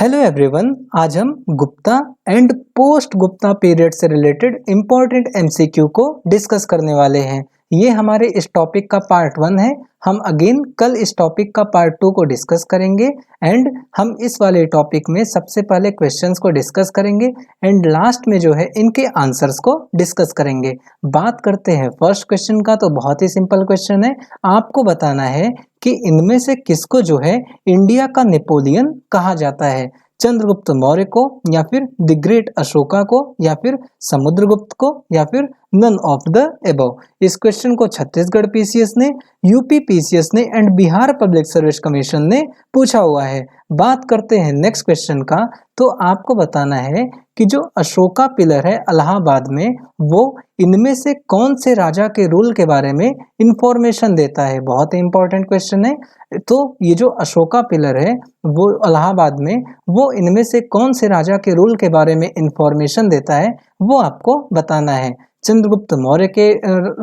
Hello everyone, आज हम Gupta and post Gupta period से रिलेटेड इम्पोर्टेंट एमसीक्यू को डिस्कस करने वाले हैं। ये हमारे इस टॉपिक का पार्ट 1 है। हम अगेन कल इस टॉपिक का पार्ट 2 को डिस्कस करेंगे एंड हम इस वाले टॉपिक में सबसे पहले क्वेश्चंस को डिस्कस करेंगे एंड लास्ट में जो है इनके आंसर्स को डिस्कस करेंगे। बात करते हैं फर्स्ट क्वेश्चन का, तो बहुत ही सिंपल क्वेश्चन है। आपको बताना है कि इनमें से किसको जो है इंडिया का नेपोलियन कहा जाता है, चंद्रगुप्त मौर्य को या फिर द ग्रेट अशोका को या फिर समुद्रगुप्त को या फिर नन ऑफ द एबव। इस क्वेश्चन को छत्तीसगढ़ पीसीएस ने, यूपी पीसीएस ने and Bihar public service commission ने पूछा हुआ है। बात करते हैं नेक्स्ट क्वेश्चन का, तो आपको बताना है कि जो अशोका पिलर है इलाहाबाद में, वो इनमें से कौन से राजा के रूल के बारे में इंफॉर्मेशन देता है। बहुत ही इंपॉर्टेंट क्वेश्चन है। तो ये जो अशोका पिलर है वो इलाहाबाद में, वो इनमें से कौन से राजा के रूल के बारे में इंफॉर्मेशन देता है, वो आपको बताना है। चंद्रगुप्त मौर्य के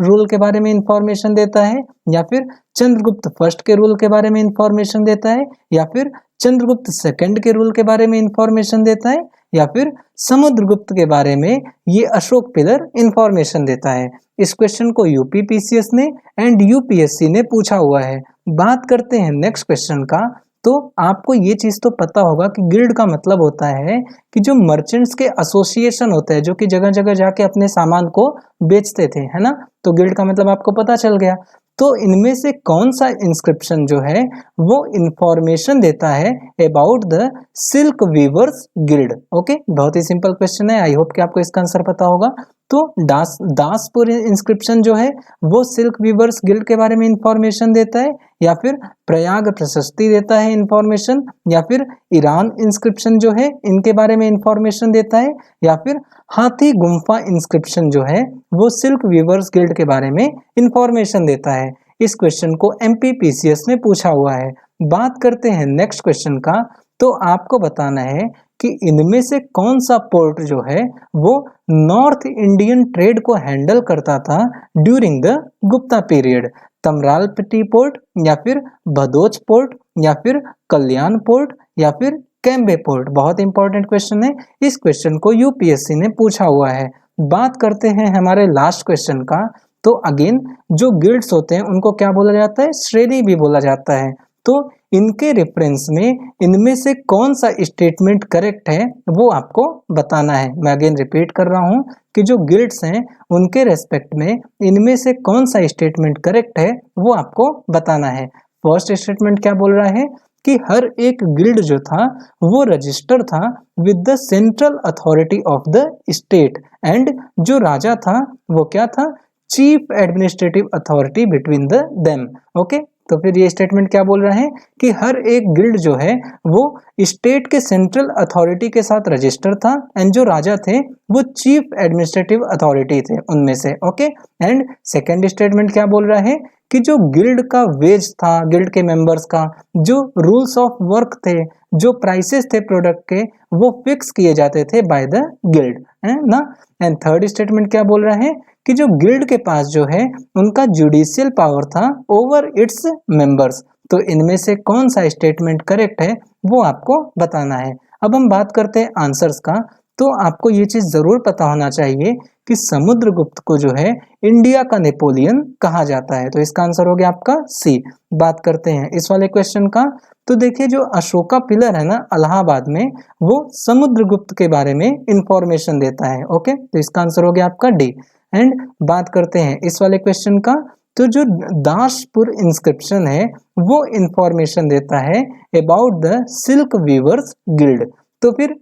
रूल के बारे में इंफॉर्मेशन देता है, या फिर चंद्रगुप्त फर्स्ट के रूल के बारे में इंफॉर्मेशन देता है, या फिर चंद्रगुप्त सेकंड के रूल के बारे में इंफॉर्मेशन देता है, या फिर समुद्रगुप्त के बारे में ये अशोक पिलर इंफॉर्मेशन देता है। इस क्वेश्चन को यूपी पीसीएस ने एंड यूपीएससी ने पूछा हुआ है। बात करते हैं नेक्स्ट क्वेश्चन का, तो आपको ये चीज तो पता होगा कि गिल्ड का मतलब होता है कि जो मर्चेंट्स के एसोसिएशन होते हैं जो कि जगह जगह जाके अपने सामान को बेचते थे, है ना। तो गिल्ड का मतलब आपको पता चल गया। तो इनमें से कौन सा इंस्क्रिप्शन जो है वो इंफॉर्मेशन देता है about the silk weavers guild. Okay, बहुत ही सिंपल क्वेश्चन है। आई होप कि आपको इसका आंसर पता होगा। तो दासपुर इंस्क्रिप्शन जो है वो सिल्क वीवर्स गिल्ड के बारे में इंफॉर्मेशन देता है, या फिर प्रयाग प्रशस्ति देता है इंफॉर्मेशन, या फिर ईरान इंस्क्रिप्शन जो है इनके बारे में इंफॉर्मेशन देता है, या फिर हाथी गुम्फा इंस्क्रिप्शन जो है वो सिल्क वीवर्स गिल्ड के बारे में इंफॉर्मेशन देता है। इस क्वेश्चन को एमपी पीसीएस ने पूछा हुआ है। बात करते हैं नेक्स्ट क्वेश्चन का, तो आपको बताना है कि इनमें से कौन सा पोर्ट जो है वो नॉर्थ इंडियन ट्रेड को हैंडल करता था during the Gupta period. Tamralipti port, या फिर भदोच पोर्ट, या फिर कल्याण पोर्ट, या फिर कैम्बे पोर्ट। बहुत इंपॉर्टेंट क्वेश्चन है। इस क्वेश्चन को यूपीएससी ने पूछा हुआ है। बात करते हैं हमारे लास्ट क्वेश्चन का, तो अगेन जो गिल्ड्स होते हैं उनको क्या बोला जाता है, श्रेणी भी बोला जाता है। तो इनके रेफरेंस में इनमें से कौन सा स्टेटमेंट करेक्ट है वो आपको बताना है। मैं अगेन रिपीट कर रहा हूं कि जो गिल्ड्स हैं उनके रेस्पेक्ट में इनमें से कौन सा स्टेटमेंट करेक्ट है वो आपको बताना है। फर्स्ट स्टेटमेंट क्या बोल रहा है कि हर एक गिल्ड जो था वो रजिस्टर था with the central authority of the state, and जो राजा था वो क्या था, chief administrative authority between the them. Okay, तो फिर ये स्टेटमेंट क्या बोल रहे हैं कि हर एक गिल्ड जो है वो स्टेट के सेंट्रल अथॉरिटी के साथ रजिस्टर था, एंड जो राजा थे वो चीफ एडमिनिस्ट्रेटिव अथॉरिटी थे उनमें से। ओके, एंड सेकंड स्टेटमेंट क्या बोल रहा है कि जो गिल्ड का वेज था, गिल्ड के मेंबर्स का जो रूल्स ऑफ वर्क थे, जो प्राइसेस थे प्रोडक्ट के, वो फिक्स किए जाते थे बाय द गिल्ड, है ना। एंड थर्ड स्टेटमेंट क्या बोल रहा है कि जो गिल्ड के पास जो है उनका जुडिशियल पावर था ओवर इट्स मेंबर्स। तो इनमें से कौन सा स्टेटमेंट करेक्ट है वो आपको बताना है। अब हम बात करते हैं आंसर्स का, तो आपको ये चीज जरूर पता होना चाहिए कि समुद्रगुप्त को जो है इंडिया का नेपोलियन कहा जाता है। तो इसका आंसर हो गया आपका सी। बात करते हैं इस वाले क्वेश्चन का, तो देखिए जो अशोका पिलर है ना इलाहाबाद में, वो समुद्रगुप्त के बारे में इंफॉर्मेशन देता है। ओके, तो इसका आंसर हो गया आपका डी। एंड बात करते हैं इस वाले क्वेश्चन का, तो जो दासपुर इंस्क्रिप्शन है वो इंफॉर्मेशन देता है about the silk weavers guild. तो फिर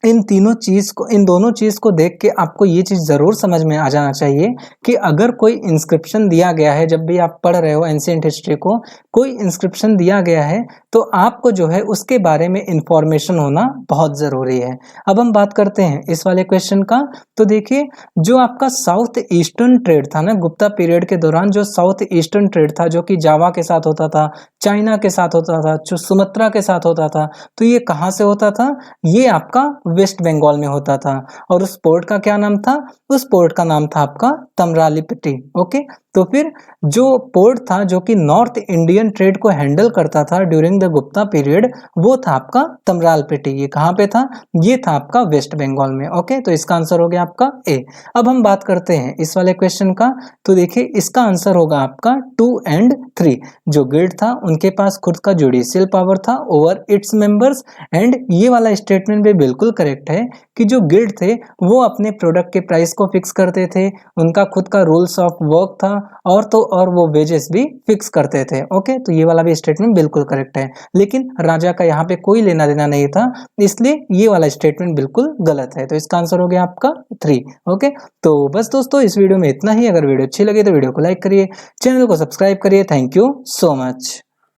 इन दोनों चीज को देख के आपको ये चीज जरूर समझ में आ जाना चाहिए कि अगर कोई इंस्क्रिप्शन दिया गया है, जब भी आप पढ़ रहे हो एंशिएंट हिस्ट्री को, कोई इंस्क्रिप्शन दिया गया है तो आपको जो है उसके बारे में इंफॉर्मेशन होना बहुत जरूरी है। अब हम बात करते हैं इस वाले क्वेश्चन का, तो देखिए जो आपका साउथ ईस्टर्न ट्रेड था ना गुप्ता पीरियड के दौरान, जो साउथ ईस्टर्न ट्रेड था जो कि जावा के साथ होता था, चाइना के साथ होता था, जो सुमात्रा के साथ होता था, तो ये कहाँ से होता था, ये आपका वेस्ट बंगाल में होता था। और उस पोर्ट का क्या नाम था, उस पोर्ट का नाम था आपका तमरालिपट्टी। ओके, तो फिर जो पोर्ट था जो कि नॉर्थ इंडियन ट्रेड को हैंडल करता था ड्यूरिंग द गुप्ता पीरियड, वो था आपका तमरालपेटी। ये कहाँ पे था? ये था आपका वेस्ट बंगाल में। ओके, तो इसका आंसर हो गया आपका ए। अब हम बात करते हैं इस वाले क्वेश्चन का, तो देखिए इसका आंसर होगा आपका 2 and 3। जो गिल्ड था उनके पास खुद का जुडिशियल पावर था ओवर इट्स मेंबर्स, एंड ये वाला स्टेटमेंट भी बिल्कुल करेक्ट है कि जो गिल्ड थे वो अपने प्रोडक्ट के प्राइस को फिक्स करते थे, उनका खुद का रूल्स ऑफ वर्क था, और तो और वो वेजेस भी फिक्स करते थे। ओके, तो ये वाला भी स्टेटमेंट बिल्कुल करेक्ट है, लेकिन राजा का यहाँ पे कोई लेना देना नहीं था, इसलिए ये वाला स्टेटमेंट बिल्कुल गलत है। तो इसका आंसर हो गया आपका 3। ओके, तो बस दोस्तों इस वीडियो में इतना ही। अगर वीडियो अच्छी लगे तो वीडियो को लाइक करिए, चैनल को सब्सक्राइब करिए। Thank you so much.